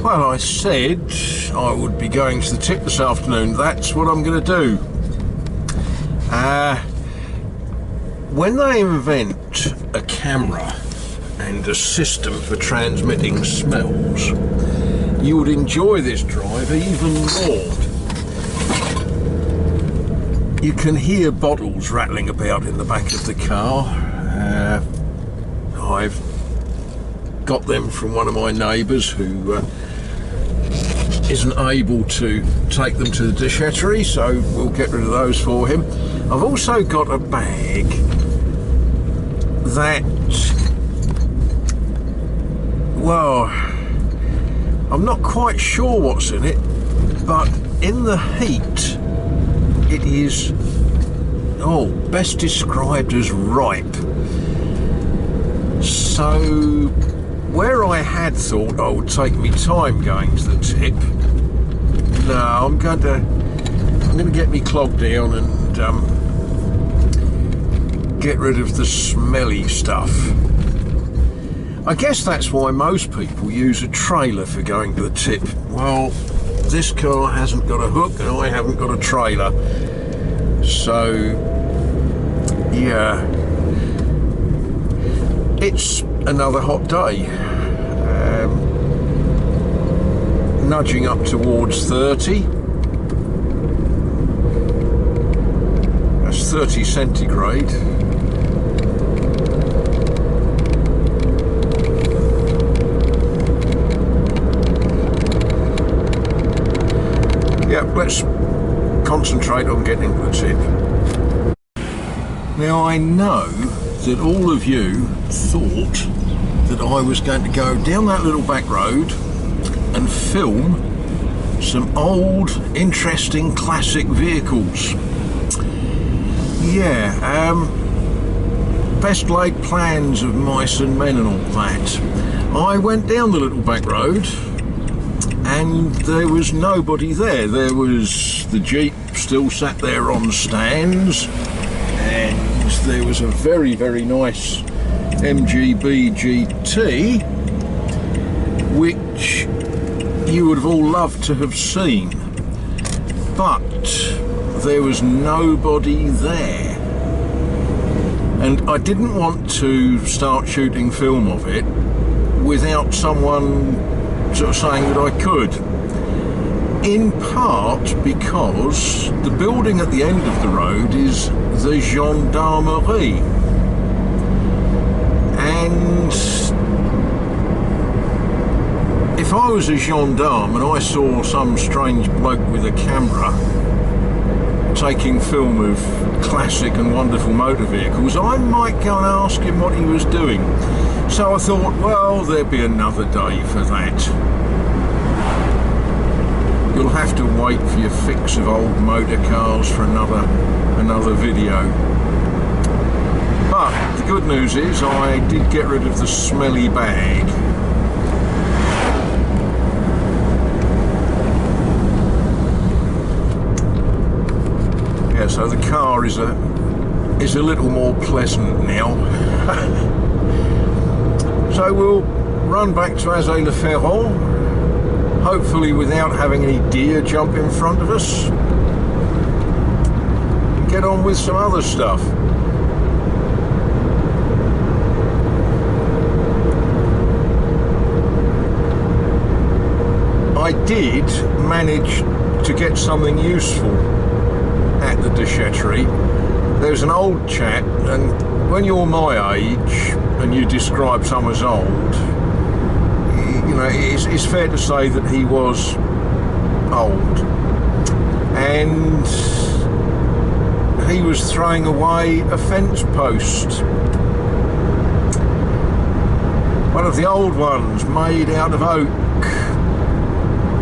Well, I said I would be going to the tip this afternoon. That's what I'm going to do. When they invent a camera and a system for transmitting smells, you would enjoy this drive even more. You can hear bottles rattling about in the back of the car. I've got them from one of my neighbours who isn't able to take them to the déchetterie, so we'll get rid of those for him. I've also got a bag that, well, I'm not quite sure what's in it, but in the heat it is, best described as ripe. So where I had thought I would take me time going to the tip, no, I'm going to get me clogged down and get rid of the smelly stuff. I guess that's why most people use a trailer for going to the tip. Well, this car hasn't got a hook and I haven't got a trailer, so yeah, it's another hot day, nudging up towards 30. That's 30 centigrade. Yeah, let's concentrate on getting to the tip. Now, I know that all of you thought that I was going to go down that little back road and film some old, interesting, classic vehicles. Yeah, best laid plans of mice and men and all that. I went down the little back road and there was nobody there. There was the Jeep still sat there on stands, and there was a very, very nice MGB GT, which you would have all loved to have seen, but there was nobody there. And I didn't want to start shooting film of it without someone sort of saying that I could. In part because the building at the end of the road is the gendarmerie, and if I was a gendarme and I saw some strange bloke with a camera taking film of classic and wonderful motor vehicles, I might go and ask him what he was doing. So I thought, well, there'd be another day for that. You'll have to wait for your fix of old motor cars for another video. But the good news is I did get rid of the smelly bag. Yeah, so the car is a little more pleasant now. So we'll run back to Azay-le-Ferron, hopefully without having any deer jump in front of us, and get on with some other stuff. I did manage to get something useful at the déchetterie. There's an old chap, and when you're my age and you describe someone as old, you know, it's fair to say that he was old, and he was throwing away a fence post, one of the old ones made out of oak.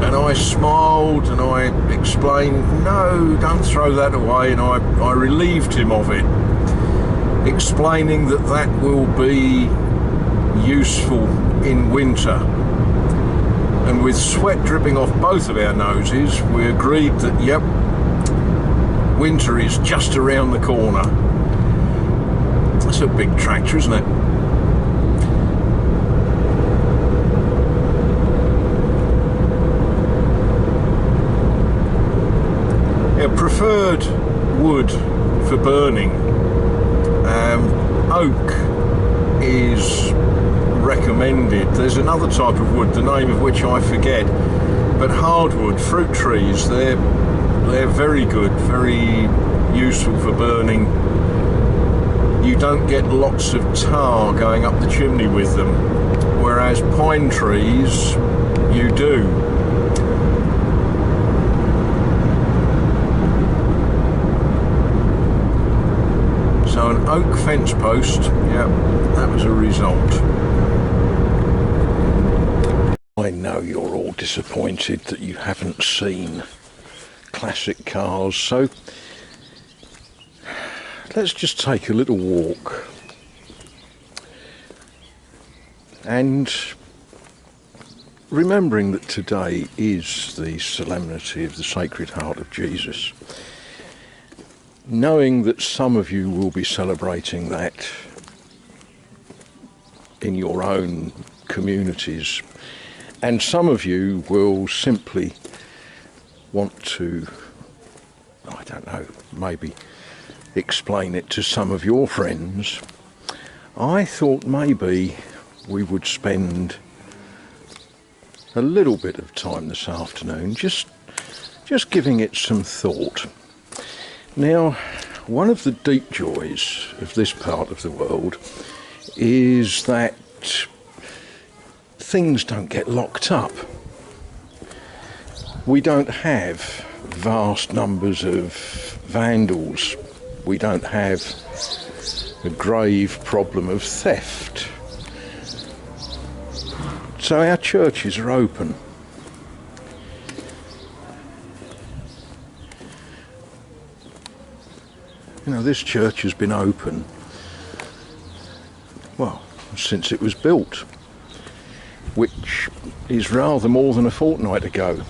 And I smiled and I explained, no, don't throw that away, and I relieved him of it, explaining that will be useful in winter. And with sweat dripping off both of our noses, we agreed that, yep, winter is just around the corner. That's a big tractor, isn't it? wood for burning. Oak is recommended. There's another type of wood, the name of which I forget, but hardwood, fruit trees, they're very good, very useful for burning. You don't get lots of tar going up the chimney with them, whereas pine trees, you do. So an oak fence post, yeah, that was a result. I know you're all disappointed that you haven't seen classic cars, so let's just take a little walk and remembering that today is the solemnity of the Sacred Heart of Jesus, knowing that some of you will be celebrating that in your own communities, and some of you will simply want to, I don't know, maybe explain it to some of your friends. I thought maybe we would spend a little bit of time this afternoon just giving it some thought. Now, one of the deep joys of this part of the world is that things don't get locked up. We don't have vast numbers of vandals. We don't have a grave problem of theft. So our churches are open. You know, this church has been open, well, since it was built, which is rather more than a fortnight ago.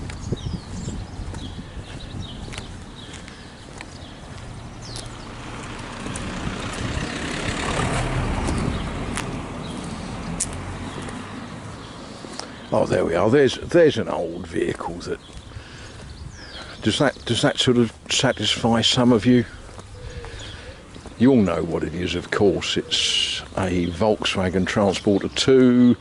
Oh, there we are. There's an old vehicle that does that sort of satisfy some of you? You all know what it is, of course. It's a Volkswagen Transporter 2,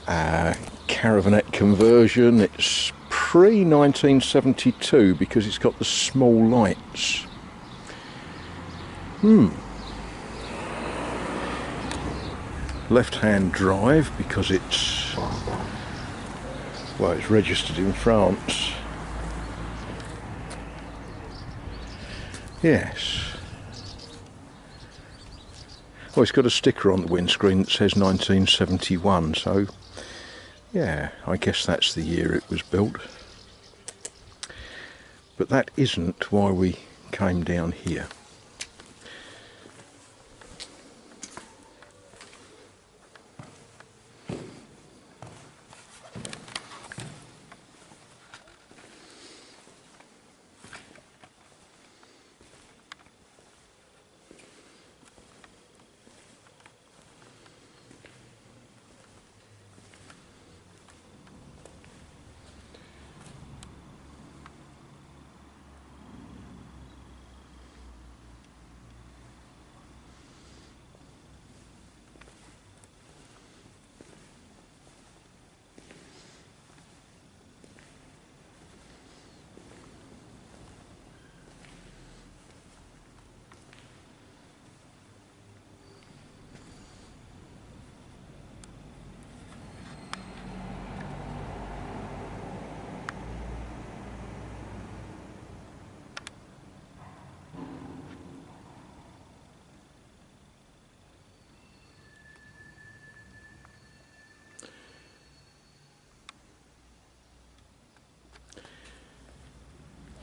Caravanette conversion. It's pre-1972 because it's got the small lights. Left-hand drive because it's, well, it's registered in France. Yes. Well, it's got a sticker on the windscreen that says 1971, so yeah, I guess that's the year it was built. But that isn't why we came down here.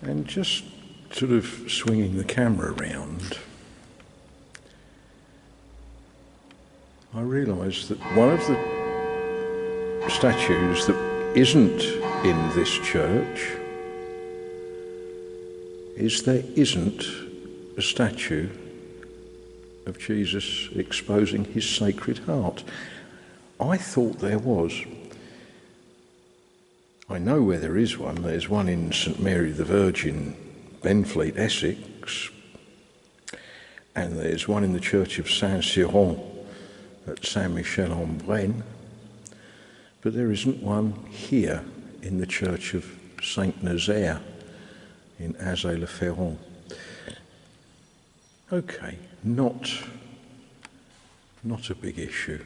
And just sort of swinging the camera around, I realised that one of the statues that isn't in this church is there isn't a statue of Jesus exposing his Sacred Heart. I thought there was. I know where there is one. There's one in St Mary the Virgin Benfleet, Essex, and there's one in the church of Saint-Cyran at Saint-Michel-en-Brenne, but there isn't one here in the church of Saint-Nazaire in Azay-le-Ferron. Okay, not a big issue.